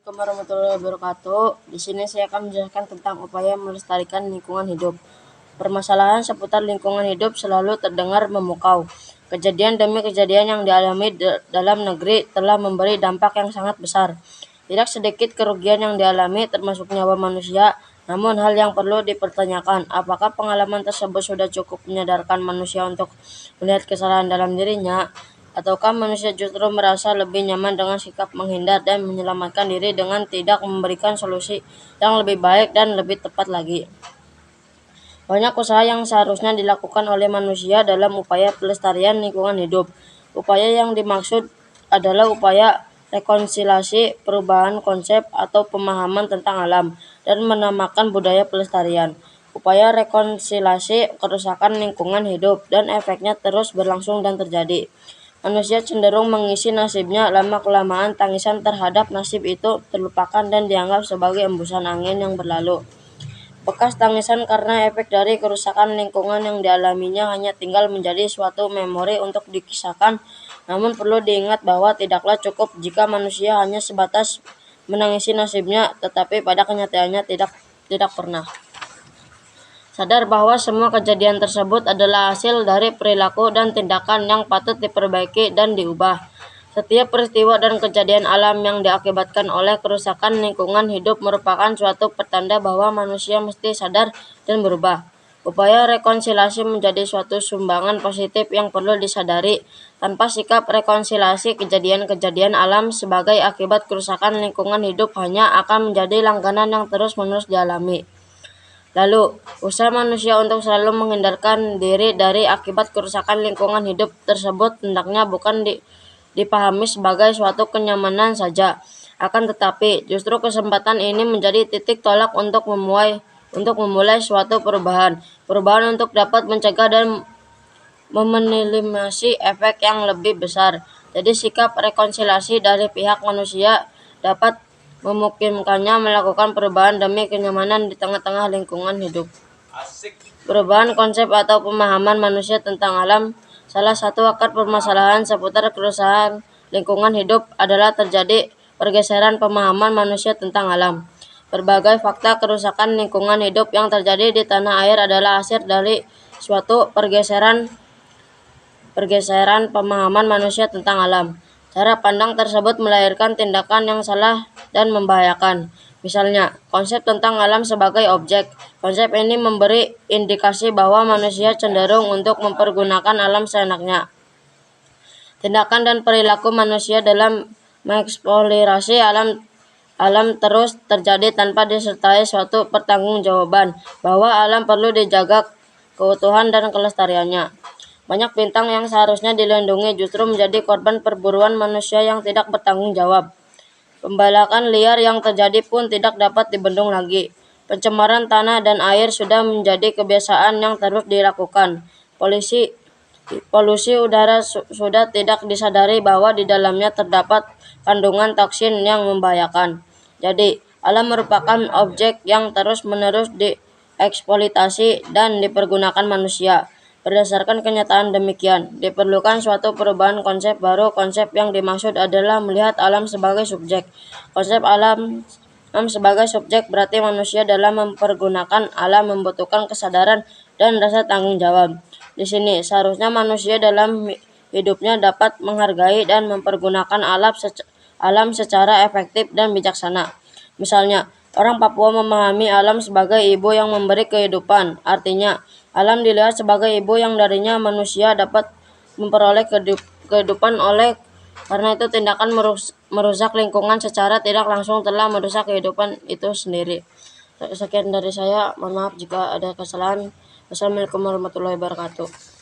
Warahmatullahi wabarakatuh. Di sini saya akan menjelaskan tentang upaya melestarikan lingkungan hidup. Permasalahan seputar lingkungan hidup selalu terdengar memukau. Kejadian demi kejadian yang dialami dalam negeri telah memberi dampak yang sangat besar. Tidak sedikit kerugian yang dialami, termasuk nyawa manusia. Namun hal yang perlu dipertanyakan, apakah pengalaman tersebut sudah cukup menyadarkan manusia untuk melihat kesalahan dalam dirinya? Ataukah manusia justru merasa lebih nyaman dengan sikap menghindar dan menyelamatkan diri dengan tidak memberikan solusi yang lebih baik dan lebih tepat lagi? Banyak usaha yang seharusnya dilakukan oleh manusia dalam upaya pelestarian lingkungan hidup. Upaya yang dimaksud adalah upaya rekonsiliasi, perubahan konsep atau pemahaman tentang alam, dan menamakan budaya pelestarian. Upaya rekonsiliasi kerusakan lingkungan hidup dan efeknya terus berlangsung dan terjadi. Manusia cenderung mengisi nasibnya, lama-kelamaan tangisan terhadap nasib itu terlupakan dan dianggap sebagai embusan angin yang berlalu. Bekas tangisan karena efek dari kerusakan lingkungan yang dialaminya hanya tinggal menjadi suatu memori untuk dikisahkan. Namun perlu diingat bahwa tidaklah cukup jika manusia hanya sebatas menangisi nasibnya, tetapi pada kenyataannya tidak pernah sadar bahwa semua kejadian tersebut adalah hasil dari perilaku dan tindakan yang patut diperbaiki dan diubah. Setiap peristiwa dan kejadian alam yang diakibatkan oleh kerusakan lingkungan hidup merupakan suatu pertanda bahwa manusia mesti sadar dan berubah. Upaya rekonsiliasi menjadi suatu sumbangan positif yang perlu disadari. Tanpa sikap rekonsiliasi, kejadian-kejadian alam sebagai akibat kerusakan lingkungan hidup hanya akan menjadi langganan yang terus-menerus dialami. Lalu, usaha manusia untuk selalu menghindarkan diri dari akibat kerusakan lingkungan hidup tersebut hendaknya bukan dipahami sebagai suatu kenyamanan saja. Akan tetapi, justru kesempatan ini menjadi titik tolak untuk memulai suatu perubahan untuk dapat mencegah dan meminimasi efek yang lebih besar. Jadi sikap rekonsiliasi dari pihak manusia dapat memungkinkannya melakukan perubahan demi kenyamanan di tengah-tengah lingkungan hidup. Perubahan konsep atau pemahaman manusia tentang alam. Salah satu akar permasalahan seputar kerusakan lingkungan hidup adalah terjadi pergeseran pemahaman manusia tentang alam. Berbagai fakta kerusakan lingkungan hidup yang terjadi di tanah air adalah hasil dari suatu pergeseran pemahaman manusia tentang alam. Cara pandang tersebut melahirkan tindakan yang salah dan membahayakan. Misalnya, konsep tentang alam sebagai objek. Konsep ini memberi indikasi bahwa manusia cenderung untuk mempergunakan alam seenaknya. Tindakan dan perilaku manusia dalam mengeksploitasi alam terus terjadi tanpa disertai suatu pertanggungjawaban bahwa alam perlu dijaga keutuhan dan kelestariannya. Banyak bintang yang seharusnya dilindungi justru menjadi korban perburuan manusia yang tidak bertanggung jawab. Pembalakan liar yang terjadi pun tidak dapat dibendung lagi. Pencemaran tanah dan air sudah menjadi kebiasaan yang terus dilakukan. Polusi udara sudah tidak disadari bahwa di dalamnya terdapat kandungan toksin yang membahayakan. Jadi, alam merupakan objek yang terus-menerus dieksploitasi dan dipergunakan manusia. Berdasarkan kenyataan demikian, diperlukan suatu perubahan konsep baru. Konsep yang dimaksud adalah melihat alam sebagai subjek. Konsep alam sebagai subjek berarti manusia dalam mempergunakan alam membutuhkan kesadaran dan rasa tanggung jawab. Di sini, seharusnya manusia dalam hidupnya dapat menghargai dan mempergunakan alam secara efektif dan bijaksana. Misalnya, orang Papua memahami alam sebagai ibu yang memberi kehidupan. Artinya, alam dilihat sebagai ibu yang darinya manusia dapat memperoleh kehidupan. Karena itu tindakan merusak lingkungan secara tidak langsung telah merusak kehidupan itu sendiri. Sekian dari saya, mohon maaf jika ada kesalahan. Wassalamualaikum warahmatullahi wabarakatuh.